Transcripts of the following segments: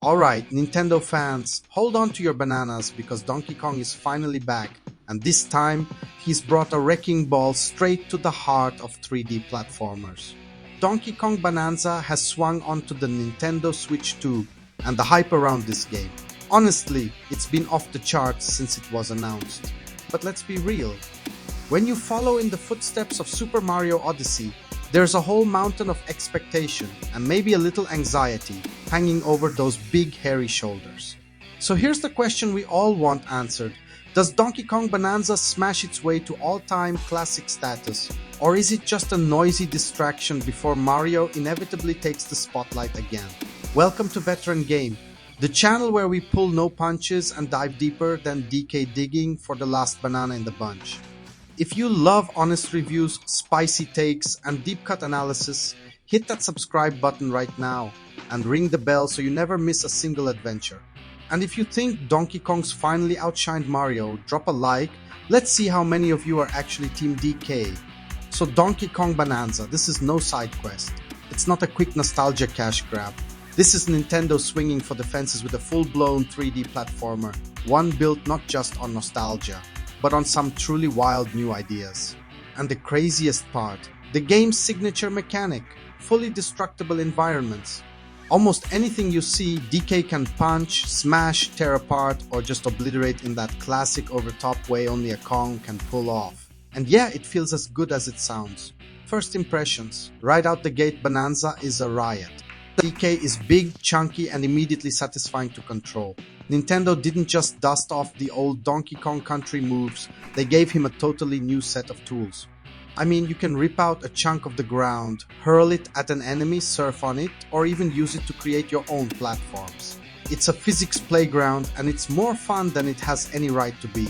Alright, Nintendo fans, hold on to your bananas because Donkey Kong is finally back, and this time he's brought a wrecking ball straight to the heart of 3D platformers. Donkey Kong Bananza has swung onto the Nintendo Switch 2, and the hype around this game. Honestly, it's been off the charts since it was announced. But let's be real. When you follow in the footsteps of Super Mario Odyssey, there's a whole mountain of expectation and maybe a little anxiety hanging over those big hairy shoulders. So here's the question we all want answered. Does Donkey Kong Bananza smash its way to all-time classic status, or is it just a noisy distraction before Mario inevitably takes the spotlight again? Welcome to Veteran Game, the channel where we pull no punches and dive deeper than DK digging for the last banana in the bunch. If you love honest reviews, spicy takes, and deep cut analysis, hit that subscribe button right now and ring the bell so you never miss a single adventure. And if you think Donkey Kong's finally outshined Mario, drop a like. Let's see how many of you are actually Team DK. So Donkey Kong Bananza, this is no side quest. It's not a quick nostalgia cash grab. This is Nintendo swinging for the fences with a full-blown 3D platformer, one built not just on nostalgia, but on some truly wild new ideas. And the craziest part, the game's signature mechanic, fully destructible environments. Almost anything you see, DK can punch, smash, tear apart, or just obliterate in that classic over-top way only a Kong can pull off. And yeah, it feels as good as it sounds. First impressions, right out the gate, Bananza is a riot. DK is big, chunky, and immediately satisfying to control. Nintendo didn't just dust off the old Donkey Kong Country moves, they gave him a totally new set of tools. I mean, you can rip out a chunk of the ground, hurl it at an enemy, surf on it, or even use it to create your own platforms. It's a physics playground, and it's more fun than it has any right to be.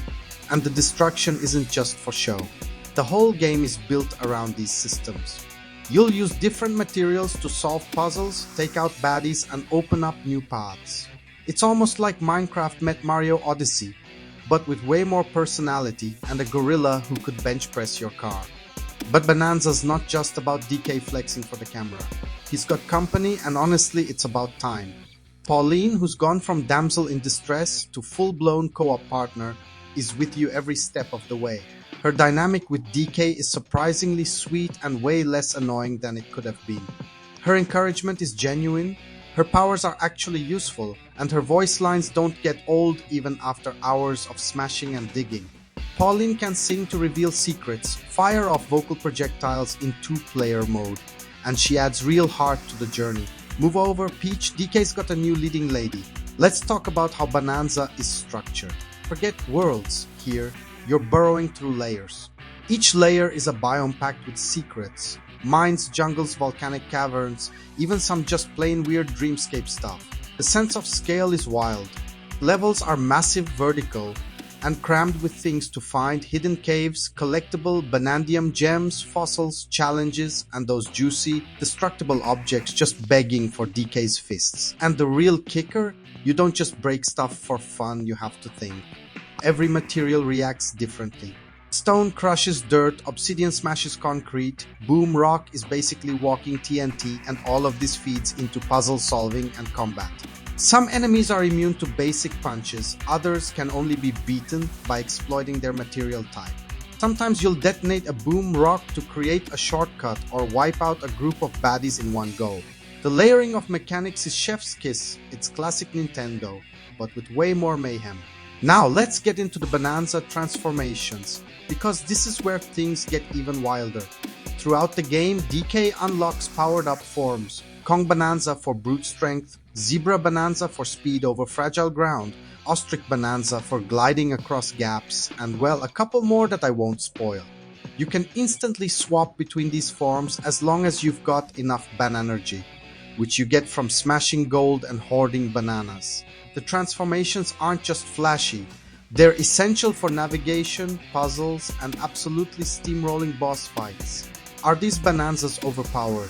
And the destruction isn't just for show. The whole game is built around these systems. You'll use different materials to solve puzzles, take out baddies, and open up new paths. It's almost like Minecraft met Mario Odyssey, but with way more personality and a gorilla who could bench press your car. But Bananza's not just about DK flexing for the camera. He's got company, and honestly, it's about time. Pauline, who's gone from damsel in distress to full-blown co-op partner, is with you every step of the way. Her dynamic with DK is surprisingly sweet and way less annoying than it could have been. Her encouragement is genuine, her powers are actually useful, and her voice lines don't get old even after hours of smashing and digging. Pauline can sing to reveal secrets, fire off vocal projectiles in two-player mode, and she adds real heart to the journey. Move over, Peach, DK's got a new leading lady. Let's talk about how Bananza is structured. Forget worlds here, you're burrowing through layers. Each layer is a biome packed with secrets. Mines, jungles, volcanic caverns, even some just plain weird dreamscape stuff. The sense of scale is wild. Levels are massive vertical and crammed with things to find, hidden caves, collectible Banandium gems, fossils, challenges, and those juicy, destructible objects just begging for DK's fists. And the real kicker? You don't just break stuff for fun, you have to think. Every material reacts differently. Stone crushes dirt, obsidian smashes concrete, boom rock is basically walking TNT, and all of this feeds into puzzle solving and combat. Some enemies are immune to basic punches, others can only be beaten by exploiting their material type. Sometimes you'll detonate a boom rock to create a shortcut or wipe out a group of baddies in one go. The layering of mechanics is chef's kiss, it's classic Nintendo, but with way more mayhem. Now let's get into the Bananza transformations, because this is where things get even wilder. Throughout the game, DK unlocks powered up forms. Kong Bananza for brute strength, Zebra Bananza for speed over fragile ground, Ostrich Bananza for gliding across gaps, and well, a couple more that I won't spoil. You can instantly swap between these forms as long as you've got enough Bananergy, which you get from smashing gold and hoarding bananas. The transformations aren't just flashy, they're essential for navigation, puzzles, and absolutely steamrolling boss fights. Are these Bananzas overpowered?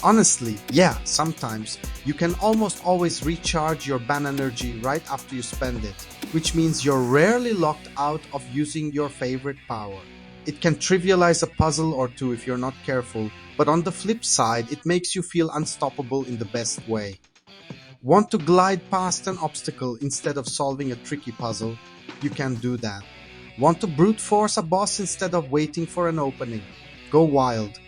Honestly, yeah, sometimes. You can almost always recharge your Bananergy right after you spend it, which means you're rarely locked out of using your favorite power. It can trivialize a puzzle or two if you're not careful, but on the flip side, it makes you feel unstoppable in the best way. Want to glide past an obstacle instead of solving a tricky puzzle? You can do that. Want to brute force a boss instead of waiting for an opening? Go wild.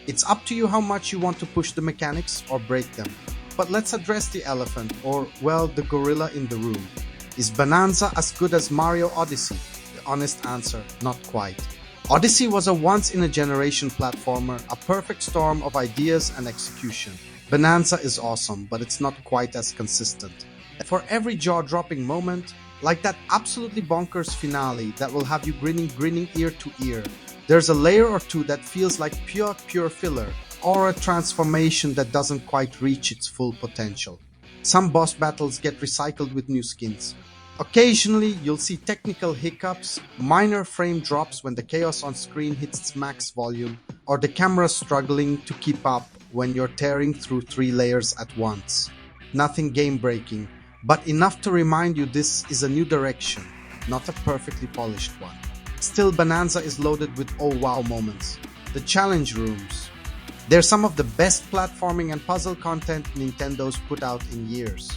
It's up to you how much you want to push the mechanics or break them. But let's address the elephant, or, well, the gorilla in the room. Is Bananza as good as Mario Odyssey? The honest answer, not quite. Odyssey was a once-in-a-generation platformer, a perfect storm of ideas and execution. Bananza is awesome, but it's not quite as consistent. For every jaw-dropping moment, like that absolutely bonkers finale that will have you grinning ear to ear, there's a layer or two that feels like pure filler, or a transformation that doesn't quite reach its full potential. Some boss battles get recycled with new skins. Occasionally, you'll see technical hiccups, minor frame drops when the chaos on screen hits its max volume, or the camera struggling to keep up when you're tearing through 3 layers at once. Nothing game-breaking, but enough to remind you this is a new direction, not a perfectly polished one. Still, Bananza is loaded with oh wow moments. The challenge rooms. They're some of the best platforming and puzzle content Nintendo's put out in years.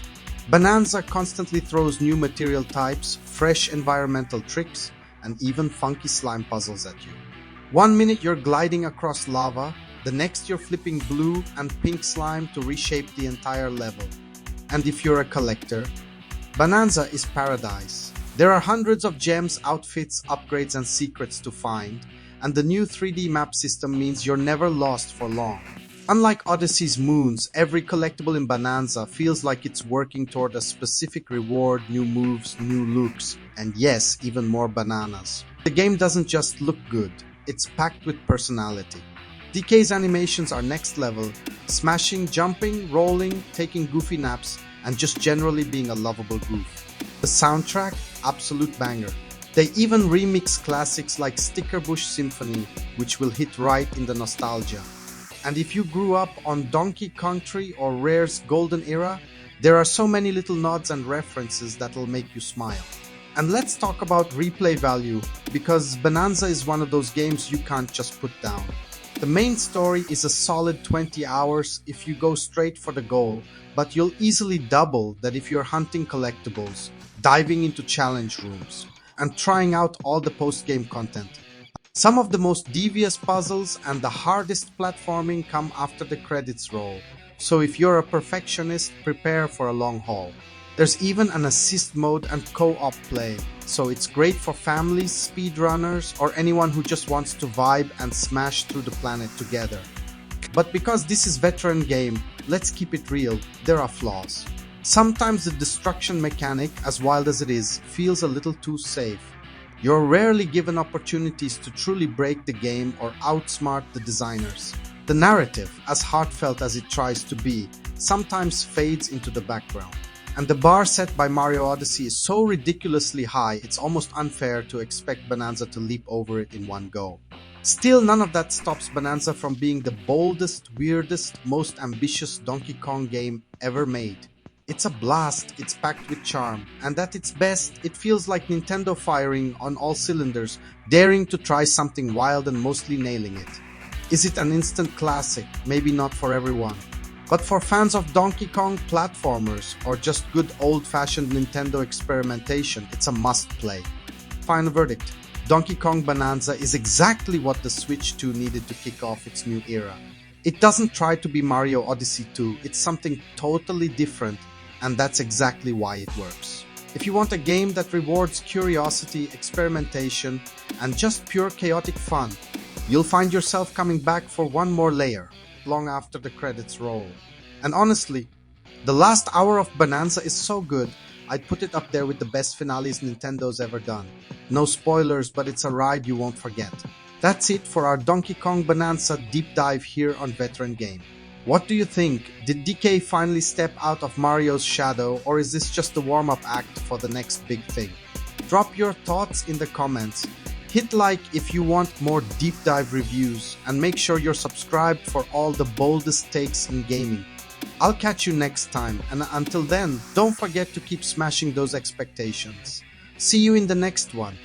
Bananza constantly throws new material types, fresh environmental tricks, and even funky slime puzzles at you. One minute you're gliding across lava, the next you're flipping blue and pink slime to reshape the entire level. And if you're a collector, Bananza is paradise. There are hundreds of gems, outfits, upgrades, and secrets to find, and the new 3D map system means you're never lost for long. Unlike Odyssey's moons, every collectible in Bananza feels like it's working toward a specific reward, new moves, new looks, and yes, even more bananas. The game doesn't just look good, it's packed with personality. DK's animations are next level, smashing, jumping, rolling, taking goofy naps, and just generally being a lovable goof. The soundtrack, absolute banger. They even remix classics like Sticker Bush Symphony, which will hit right in the nostalgia. And if you grew up on Donkey Country or Rare's golden era, there are so many little nods and references that'll make you smile. And let's talk about replay value, because Bananza is one of those games you can't just put down. The main story is a solid 20 hours if you go straight for the goal, but you'll easily double that if you're hunting collectibles, diving into challenge rooms, and trying out all the post-game content. Some of the most devious puzzles and the hardest platforming come after the credits roll, so if you're a perfectionist, prepare for a long haul. There's even an assist mode and co-op play, so it's great for families, speedrunners, or anyone who just wants to vibe and smash through the planet together. But because this is veteran game, let's keep it real, there are flaws. Sometimes the destruction mechanic, as wild as it is, feels a little too safe. You're rarely given opportunities to truly break the game or outsmart the designers. The narrative, as heartfelt as it tries to be, sometimes fades into the background. And the bar set by Mario Odyssey is so ridiculously high, it's almost unfair to expect Bananza to leap over it in one go. Still, none of that stops Bananza from being the boldest, weirdest, most ambitious Donkey Kong game ever made. It's a blast, it's packed with charm, and at its best, it feels like Nintendo firing on all cylinders, daring to try something wild and mostly nailing it. Is it an instant classic? Maybe not for everyone. But for fans of Donkey Kong platformers, or just good old-fashioned Nintendo experimentation, it's a must-play. Final verdict, Donkey Kong Bananza is exactly what the Switch 2 needed to kick off its new era. It doesn't try to be Mario Odyssey 2, it's something totally different, and that's exactly why it works. If you want a game that rewards curiosity, experimentation, and just pure chaotic fun, you'll find yourself coming back for one more layer, long after the credits roll. And honestly, the last hour of Bananza is so good, I'd put it up there with the best finales Nintendo's ever done. No spoilers, but it's a ride you won't forget. That's it for our Donkey Kong Bananza deep dive here on Veteran Game. What do you think? Did DK finally step out of Mario's shadow, or is this just the warm-up act for the next big thing? Drop your thoughts in the comments. Hit like if you want more deep dive reviews, and make sure you're subscribed for all the boldest takes in gaming. I'll catch you next time, and until then, don't forget to keep smashing those expectations. See you in the next one.